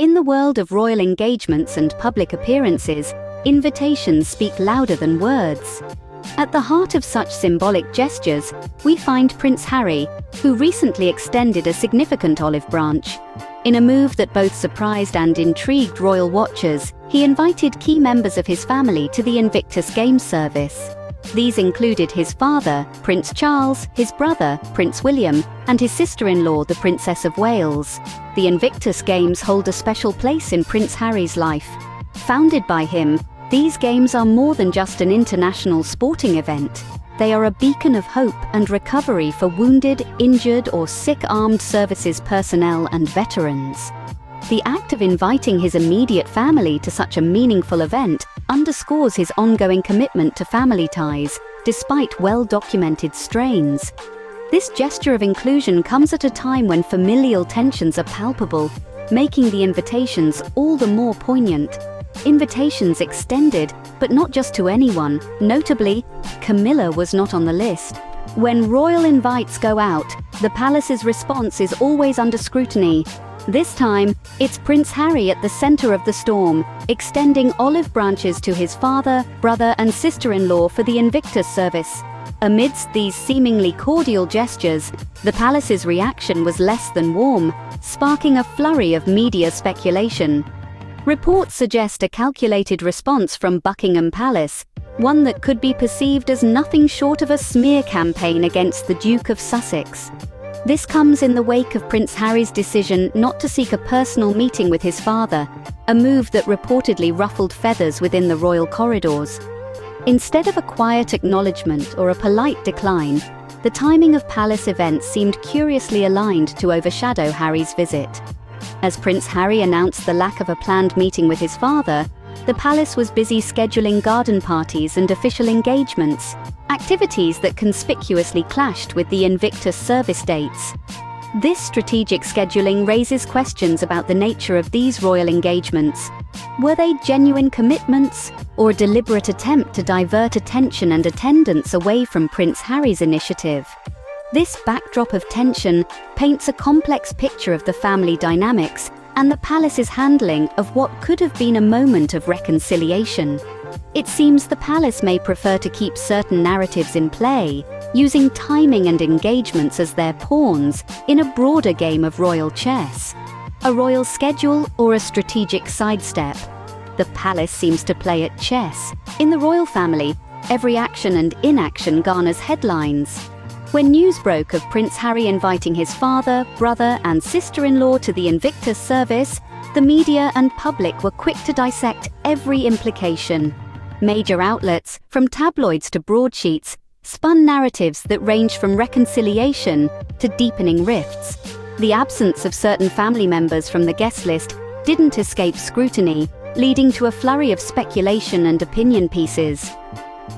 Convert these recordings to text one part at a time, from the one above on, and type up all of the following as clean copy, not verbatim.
In the world of royal engagements and public appearances, invitations speak louder than words. At the heart of such symbolic gestures, we find Prince Harry, who recently extended a significant olive branch. In a move that both surprised and intrigued royal watchers, he invited key members of his family to the Invictus Games service. These included his father, Prince Charles, his brother, Prince William, and his sister-in-law, the Princess of Wales. The Invictus Games hold a special place in Prince Harry's life. Founded by him, these games are more than just an international sporting event. They are a beacon of hope and recovery for wounded, injured, or sick armed services personnel and veterans. The act of inviting his immediate family to such a meaningful event underscores his ongoing commitment to family ties, despite well-documented strains. This gesture of inclusion comes at a time when familial tensions are palpable, making the invitations all the more poignant. Invitations extended, but not just to anyone. Notably, Camilla was not on the list. When royal invites go out, the palace's response is always under scrutiny. This time, it's Prince Harry at the center of the storm, extending olive branches to his father, brother, and sister-in-law for the Invictus service. Amidst these seemingly cordial gestures, the palace's reaction was less than warm, sparking a flurry of media speculation. Reports suggest a calculated response from Buckingham Palace, one that could be perceived as nothing short of a smear campaign against the Duke of Sussex. This comes in the wake of Prince Harry's decision not to seek a personal meeting with his father, a move that reportedly ruffled feathers within the royal corridors. Instead of a quiet acknowledgement or a polite decline, the timing of palace events seemed curiously aligned to overshadow Harry's visit. As Prince Harry announced the lack of a planned meeting with his father, the palace was busy scheduling garden parties and official engagements, activities that conspicuously clashed with the Invictus service dates. This strategic scheduling raises questions about the nature of these royal engagements. Were they genuine commitments, or a deliberate attempt to divert attention and attendance away from Prince Harry's initiative? This backdrop of tension paints a complex picture of the family dynamics and the palace's handling of what could have been a moment of reconciliation. It seems the palace may prefer to keep certain narratives in play, using timing and engagements as their pawns in a broader game of royal chess. A royal schedule or a strategic sidestep? The palace seems to play at chess. In the royal family, every action and inaction garners headlines. When news broke of Prince Harry inviting his father, brother, and sister-in-law to the Invictus service, the media and public were quick to dissect every implication. Major outlets, from tabloids to broadsheets, spun narratives that ranged from reconciliation to deepening rifts. The absence of certain family members from the guest list didn't escape scrutiny, leading to a flurry of speculation and opinion pieces.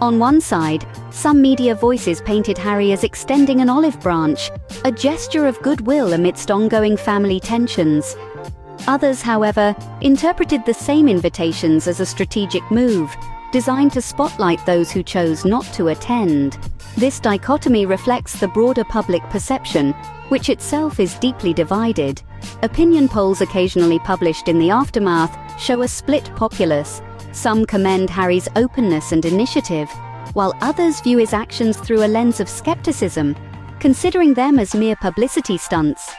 On one side, some media voices painted Harry as extending an olive branch, a gesture of goodwill amidst ongoing family tensions. Others, however, interpreted the same invitations as a strategic move, designed to spotlight those who chose not to attend. This dichotomy reflects the broader public perception, which itself is deeply divided. Opinion polls occasionally published in the aftermath show a split populace. Some commend Harry's openness and initiative, while others view his actions through a lens of skepticism, considering them as mere publicity stunts.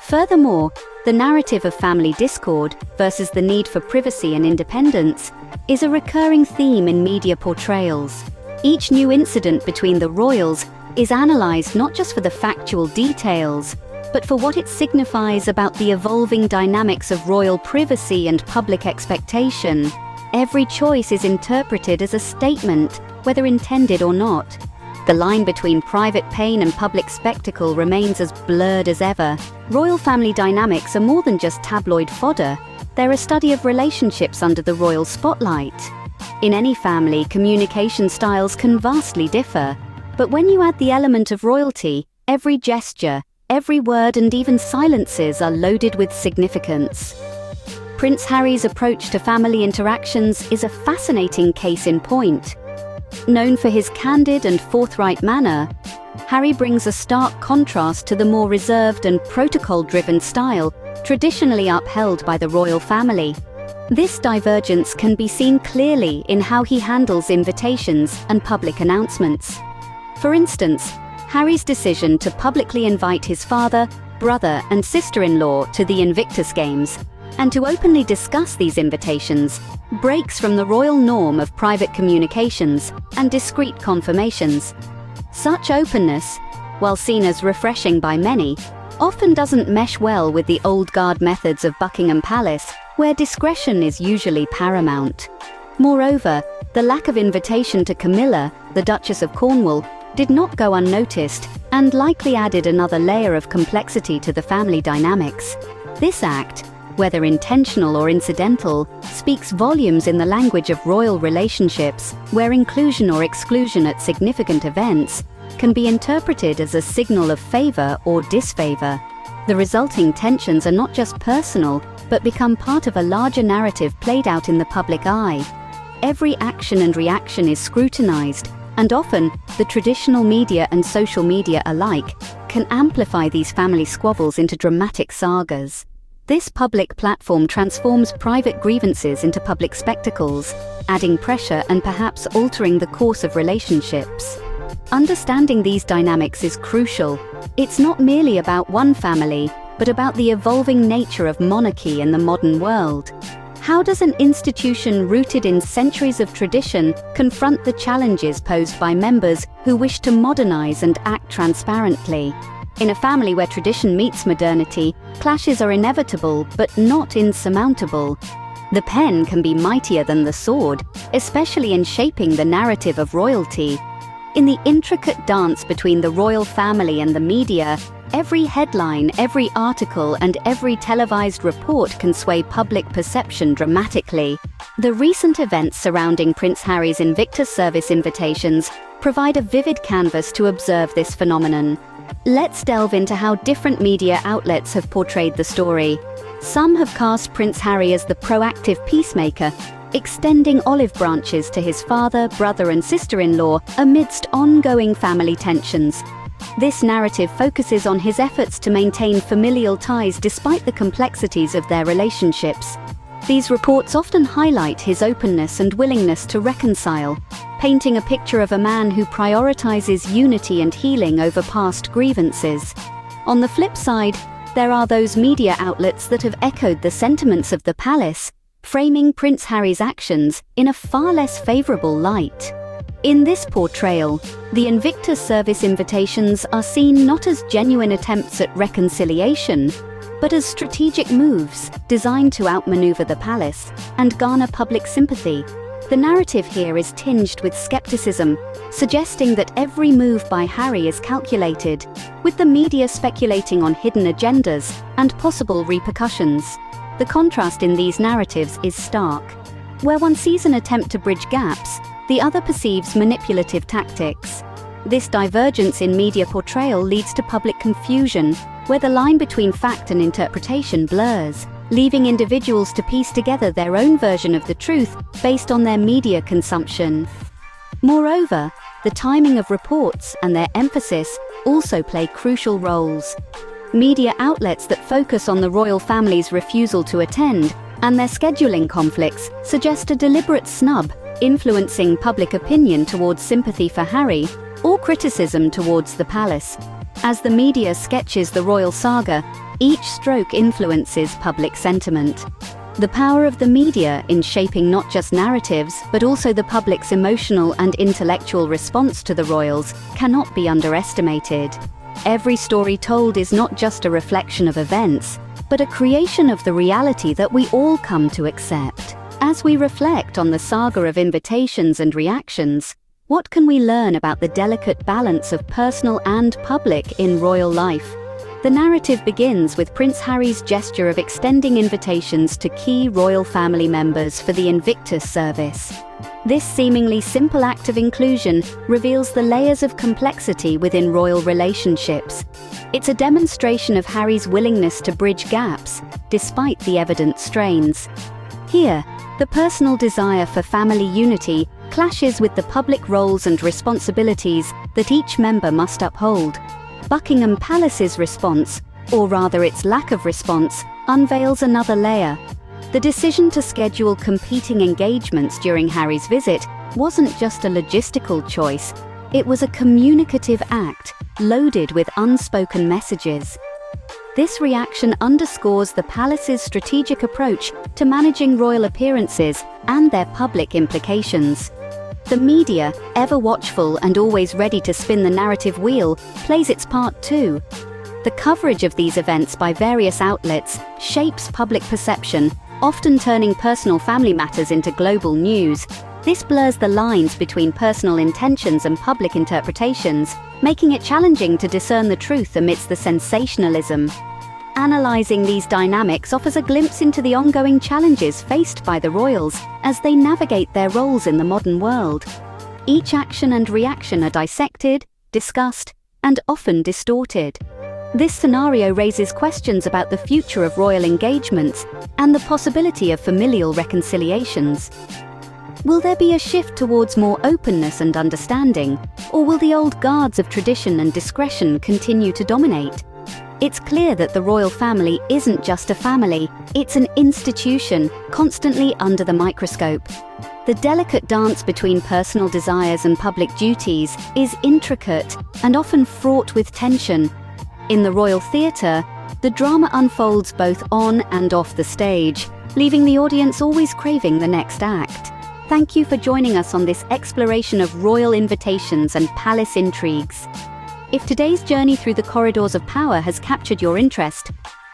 Furthermore, the narrative of family discord versus the need for privacy and independence is a recurring theme in media portrayals. Each new incident between the royals is analyzed not just for the factual details, but for what it signifies about the evolving dynamics of royal privacy and public expectation. Every choice is interpreted as a statement, whether intended or not. The line between private pain and public spectacle remains as blurred as ever. Royal family dynamics are more than just tabloid fodder. They're a study of relationships under the royal spotlight. In any family, communication styles can vastly differ. But when you add the element of royalty, every gesture, every word, and even silences are loaded with significance. Prince Harry's approach to family interactions is a fascinating case in point. Known for his candid and forthright manner, Harry brings a stark contrast to the more reserved and protocol-driven style traditionally upheld by the royal family. This divergence can be seen clearly in how he handles invitations and public announcements. For instance, Harry's decision to publicly invite his father, brother, and sister-in-law to the Invictus Games, and to openly discuss these invitations, breaks from the royal norm of private communications and discreet confirmations. Such openness, while seen as refreshing by many, often doesn't mesh well with the old guard methods of Buckingham Palace, where discretion is usually paramount. Moreover, the lack of invitation to Camilla, the Duchess of Cornwall, did not go unnoticed and likely added another layer of complexity to the family dynamics. This act, whether intentional or incidental, speaks volumes in the language of royal relationships, where inclusion or exclusion at significant events can be interpreted as a signal of favor or disfavor. The resulting tensions are not just personal, but become part of a larger narrative played out in the public eye. Every action and reaction is scrutinized, and often, the traditional media and social media alike can amplify these family squabbles into dramatic sagas. This public platform transforms private grievances into public spectacles, adding pressure and perhaps altering the course of relationships. Understanding these dynamics is crucial. It's not merely about one family, but about the evolving nature of monarchy in the modern world. How does an institution rooted in centuries of tradition confront the challenges posed by members who wish to modernize and act transparently? In a family where tradition meets modernity, clashes are inevitable but not insurmountable. The pen can be mightier than the sword, especially in shaping the narrative of royalty. In the intricate dance between the royal family and the media, every headline, every article, and every televised report can sway public perception dramatically. The recent events surrounding Prince Harry's Invictus Service invitations provide a vivid canvas to observe this phenomenon. Let's delve into how different media outlets have portrayed the story. Some have cast Prince Harry as the proactive peacemaker, extending olive branches to his father, brother, and sister-in-law amidst ongoing family tensions. This narrative focuses on his efforts to maintain familial ties despite the complexities of their relationships. These reports often highlight his openness and willingness to reconcile, painting a picture of a man who prioritizes unity and healing over past grievances. On the flip side, there are those media outlets that have echoed the sentiments of the palace, framing Prince Harry's actions in a far less favorable light. In this portrayal, the Invictus Service invitations are seen not as genuine attempts at reconciliation, but as strategic moves designed to outmaneuver the palace and garner public sympathy. The narrative here is tinged with skepticism, suggesting that every move by Harry is calculated, with the media speculating on hidden agendas and possible repercussions. The contrast in these narratives is stark. Where one sees an attempt to bridge gaps, the other perceives manipulative tactics. This divergence in media portrayal leads to public confusion, where the line between fact and interpretation blurs, leaving individuals to piece together their own version of the truth based on their media consumption. Moreover, the timing of reports and their emphasis also play crucial roles. Media outlets that focus on the royal family's refusal to attend and their scheduling conflicts suggest a deliberate snub, influencing public opinion towards sympathy for Harry or criticism towards the palace. As the media sketches the royal saga, each stroke influences public sentiment. The power of the media in shaping not just narratives, but also the public's emotional and intellectual response to the royals cannot be underestimated. Every story told is not just a reflection of events, but a creation of the reality that we all come to accept. As we reflect on the saga of invitations and reactions, what can we learn about the delicate balance of personal and public in royal life? The narrative begins with Prince Harry's gesture of extending invitations to key royal family members for the Invictus service. This seemingly simple act of inclusion reveals the layers of complexity within royal relationships. It's a demonstration of Harry's willingness to bridge gaps, despite the evident strains. Here, the personal desire for family unity clashes with the public roles and responsibilities that each member must uphold. Buckingham Palace's response, or rather its lack of response, unveils another layer. The decision to schedule competing engagements during Harry's visit wasn't just a logistical choice, it was a communicative act, loaded with unspoken messages. This reaction underscores the palace's strategic approach to managing royal appearances and their public implications. The media, ever watchful and always ready to spin the narrative wheel, plays its part too. The coverage of these events by various outlets shapes public perception, often turning personal family matters into global news. This blurs the lines between personal intentions and public interpretations, making it challenging to discern the truth amidst the sensationalism. Analyzing these dynamics offers a glimpse into the ongoing challenges faced by the royals as they navigate their roles in the modern world. Each action and reaction are dissected, discussed, and often distorted. This scenario raises questions about the future of royal engagements and the possibility of familial reconciliations. Will there be a shift towards more openness and understanding, or will the old guards of tradition and discretion continue to dominate? It's clear that the royal family isn't just a family, it's an institution, constantly under the microscope. The delicate dance between personal desires and public duties is intricate and often fraught with tension. In the royal theatre, the drama unfolds both on and off the stage, leaving the audience always craving the next act. Thank you for joining us on this exploration of royal invitations and palace intrigues. If today's journey through the corridors of power has captured your interest,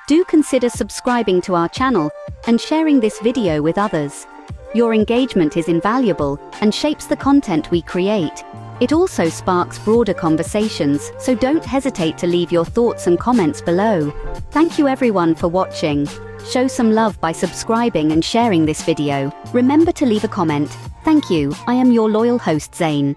do consider subscribing to our channel and sharing this video with others. Your engagement is invaluable and shapes the content we create. It also sparks broader conversations, so don't hesitate to leave your thoughts and comments below. Thank you everyone for watching. Show some love by subscribing and sharing this video. Remember to leave a comment. Thank you. I am your loyal host, Zane.